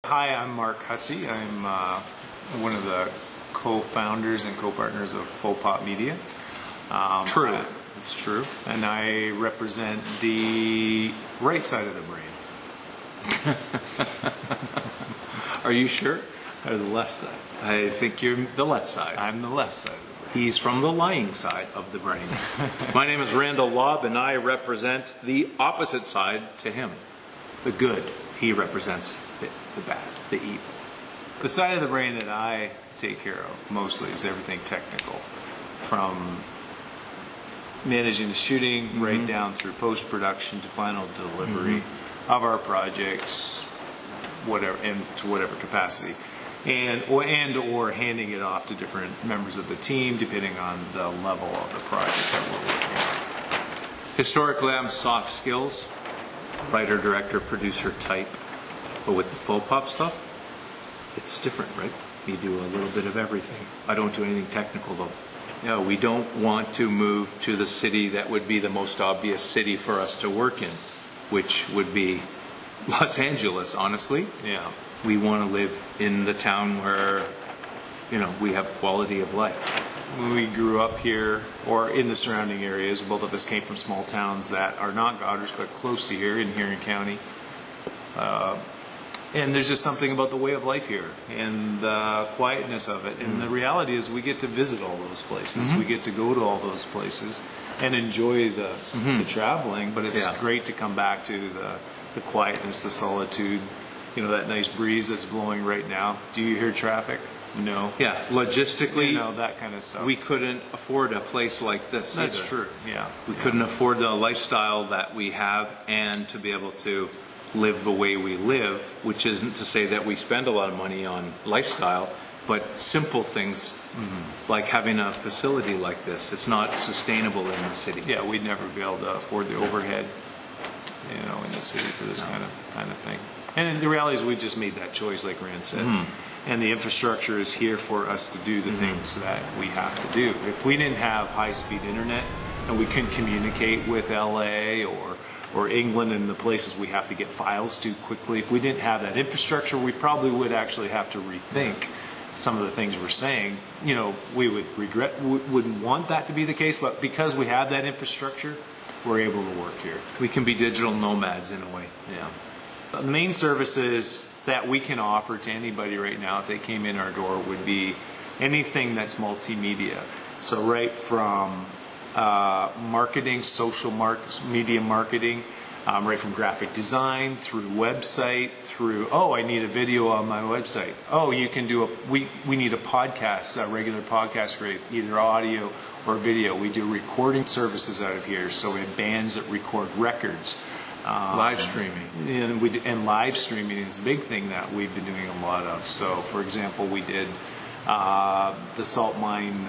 Hi, I'm Mark Hussey. I'm one of the co-founders and co-partners of Faux Pop Media. True. It's true. And I represent the right side of the brain. Are you sure? Or the left side. I think you're the left side. I'm the left side of the brain. He's from the lying side of the brain. My name is Randall Lobb, and I represent the opposite side to him. The good. He represents the bad, the evil. The side of the brain that I take care of mostly is everything technical, from managing the shooting right down through post-production to final delivery of our projects, whatever, and to whatever capacity, and or handing it off to different members of the team depending on the level of the project that we're working on. Historically, I'm soft skills, writer, director, producer type. But with the faux pop stuff, it's different, right? You do a little bit of everything. I don't do anything technical, though. Yeah, we don't want to move to the city that would be the most obvious city for us to work in, which would be Los Angeles, honestly. Yeah. We want to live in the town where, we have quality of life. When we grew up here, or in the surrounding areas, both of us came from small towns that are not Goddard's, but close to here in Huron County. And there's just something about the way of life here and the quietness of it. And the reality is we get to visit all those places. We get to go to all those places and enjoy the traveling. But it's great to come back to the quietness, the solitude, that nice breeze that's blowing right now. Do you hear traffic? No. Yeah, logistically, that kind of stuff. We couldn't afford a place like this. That's either. true, yeah. We couldn't afford the lifestyle that we have and to be able to live the way we live, which isn't to say that we spend a lot of money on lifestyle, but simple things like having a facility like this. It's not sustainable in the city. Yeah, we'd never be able to afford the overhead, in the city for this kind of thing. And the reality is we just made that choice, like Rand said. And the infrastructure is here for us to do the things that we have to do. If we didn't have high-speed internet and we couldn't communicate with LA or England and the places we have to get files to quickly, if we didn't have that infrastructure, we probably would actually have to rethink some of the things we're saying. We wouldn't want that to be the case, but because we have that infrastructure, we're able to work here. We can be digital nomads in a way. Yeah. The main services that we can offer to anybody right now, if they came in our door, would be anything that's multimedia. So right from marketing, social media marketing, right from graphic design through website, through, I need a video on my website. You can do we need a podcast, a regular podcast rate, either audio or video. We do recording services out of here, so we have bands that record records. Live streaming. And live streaming is a big thing that we've been doing a lot of. So, for example, we did the salt mine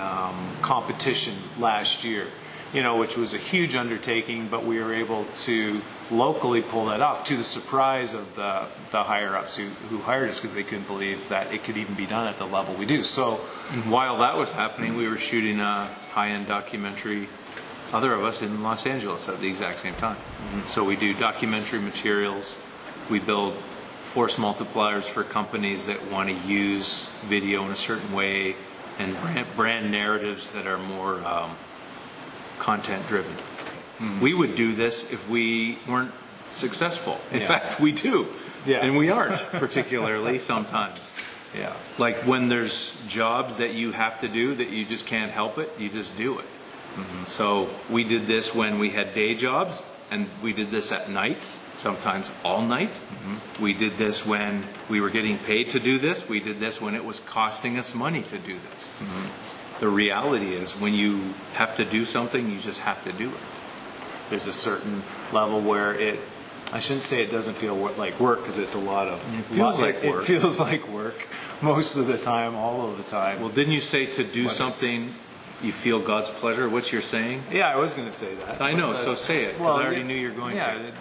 competition last year, which was a huge undertaking, but we were able to locally pull that off to the surprise of the higher-ups who hired us because they couldn't believe that it could even be done at the level we do. So while that was happening, we were shooting a high-end documentary, other of us in Los Angeles at the exact same time. So we do documentary materials. We build force multipliers for companies that want to use video in a certain way, and brand narratives that are more content driven. We would do this if we weren't successful. In fact, we do. Yeah. And we aren't, particularly sometimes. Yeah. Like when there's jobs that you have to do that you just can't help it, you just do it. So we did this when we had day jobs, and we did this at night, sometimes all night. We did this when we were getting paid to do this. We did this when it was costing us money to do this. The reality is when you have to do something, you just have to do it. There's a certain level where I shouldn't say it doesn't feel like work, because it's a lot of... It feels like work. It feels like work most of the time, all of the time. Well, didn't you say to do something... You feel God's pleasure, what you're saying? Yeah, I was going to say that. I know, so say it, because I already knew you were going to.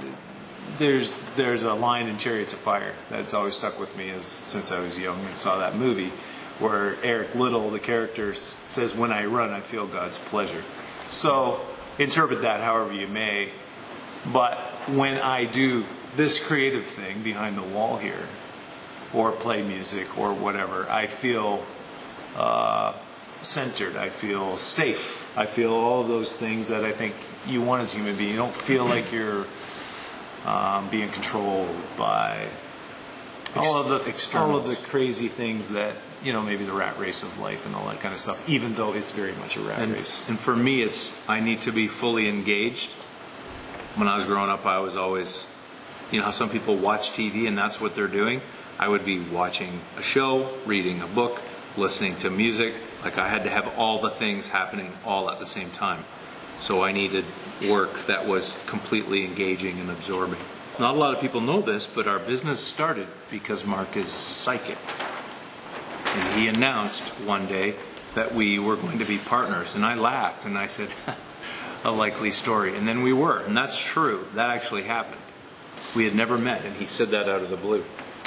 There's a line in Chariots of Fire that's always stuck with me since I was young and saw that movie, where Eric Liddell, the character, says, "When I run, I feel God's pleasure." So interpret that however you may, but when I do this creative thing behind the wall here, or play music or whatever, I feel centered. I feel safe. I feel all of those things that I think you want as a human being. You don't feel like you're being controlled by all of the crazy things that, you know, maybe the rat race of life and all that kind of stuff, even though it's very much a rat race. And for me, I need to be fully engaged. When I was growing up, I was always, you know how some people watch TV and that's what they're doing? I would be watching a show, reading a book, listening to music. Like I had to have all the things happening all at the same time. So I needed work that was completely engaging and absorbing. Not a lot of people know this, but our business started because Mark is psychic. And he announced one day that we were going to be partners. And I laughed and I said, a likely story. And then we were. And that's true. That actually happened. We had never met. And he said that out of the blue.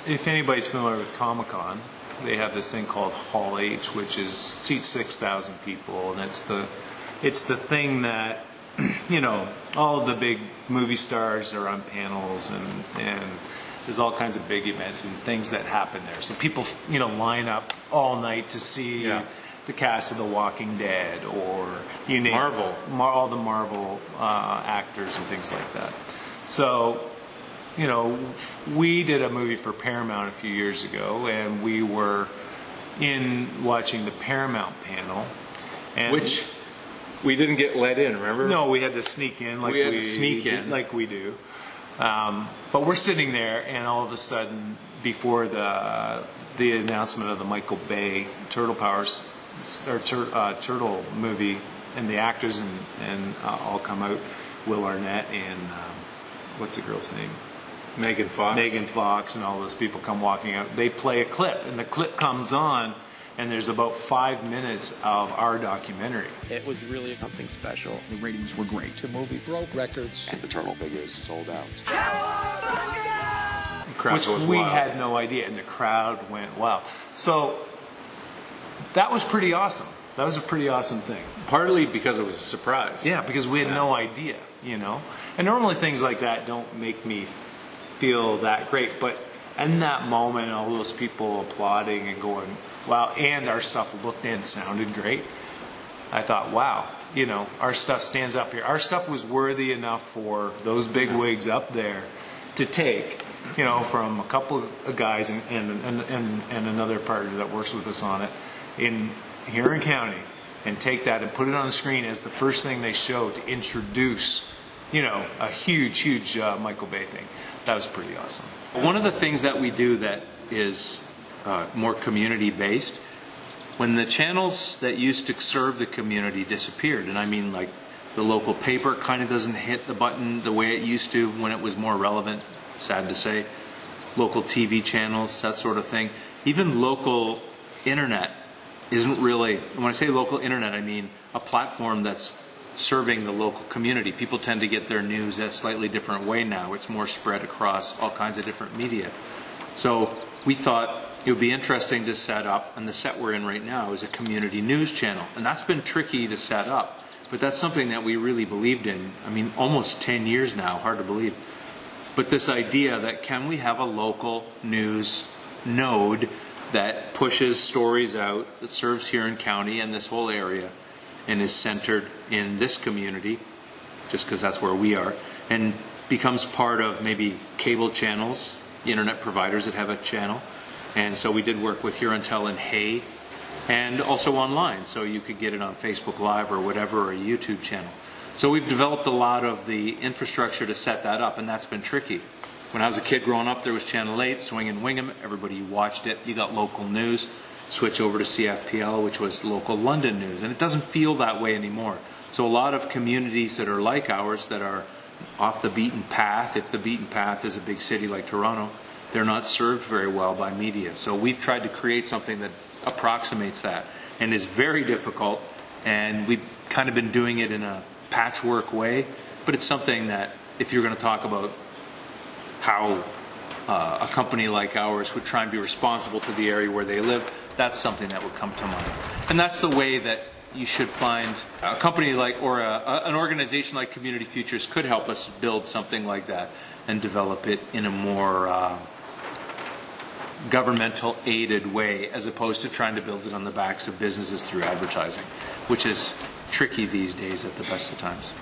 If anybody's familiar with Comic-Con, they have this thing called Hall H, which is seats 6,000 people. And it's the thing that, you know, all of the big movie stars are on panels, and there's all kinds of big events and things that happen there. So people, you know, line up all night to see the cast of The Walking Dead, or you name Marvel, all the Marvel actors and things like that. So, you know, we did a movie for Paramount a few years ago, and we were watching the Paramount panel, and which we didn't get let in, remember? No, we had to sneak in like we do. But we're sitting there, and all of a sudden, before the announcement of the Michael Bay Turtle movie, and the actors and all come out, Will Arnett and what's the girl's name? Megan Fox, and all those people come walking out. They play a clip, and the clip comes on, and there's about 5 minutes of our documentary. It was really something special. The ratings were great. The movie broke records. And the turtle figures sold out. Which we had no idea, and the crowd went wow. So that was pretty awesome. That was a pretty awesome thing. Partly because it was a surprise. Yeah, because we had no idea, you know. And normally things like that don't make me feel that great, but in that moment, all those people applauding and going, wow, and our stuff looked and sounded great. I thought, wow, you know, our stuff stands up here. Our stuff was worthy enough for those big wigs up there to take, you know, from a couple of guys and another partner that works with us on it in Huron County, and take that and put it on the screen as the first thing they show to introduce, you know, a huge Michael Bay thing. That was pretty awesome. One of the things that we do that is more community-based, when the channels that used to serve the community disappeared, and I mean like the local paper kind of doesn't hit the button the way it used to when it was more relevant, sad to say, local TV channels, that sort of thing. Even local internet isn't really, when I say local internet, I mean a platform that's serving the local community. People tend to get their news a slightly different way now. It's more spread across all kinds of different media. So we thought it would be interesting to set up, and the set we're in right now is a community news channel. And that's been tricky to set up, but that's something that we really believed in. I mean, almost 10 years now, hard to believe. But this idea that can we have a local news node that pushes stories out, that serves Huron County and this whole area, and is centered in this community, just because that's where we are, and becomes part of maybe cable channels, internet providers that have a channel. And so we did work with Hurontel and Hay, and also online, so you could get it on Facebook Live or whatever, or a YouTube channel. So we've developed a lot of the infrastructure to set that up, and that's been tricky. When I was a kid growing up, there was Channel 8, Swing and Wingham. Everybody watched it. You got local news. Switch over to CFPL, which was local London news. And it doesn't feel that way anymore. So a lot of communities that are like ours, that are off the beaten path, if the beaten path is a big city like Toronto, they're not served very well by media. So we've tried to create something that approximates that, and is very difficult. And we've kind of been doing it in a patchwork way. But it's something that, if you're going to talk about how a company like ours would try and be responsible to the area where they live, that's something that would come to mind. And that's the way that you should find a company like, or an organization like Community Futures could help us build something like that and develop it in a more governmental aided way, as opposed to trying to build it on the backs of businesses through advertising, which is tricky these days at the best of times.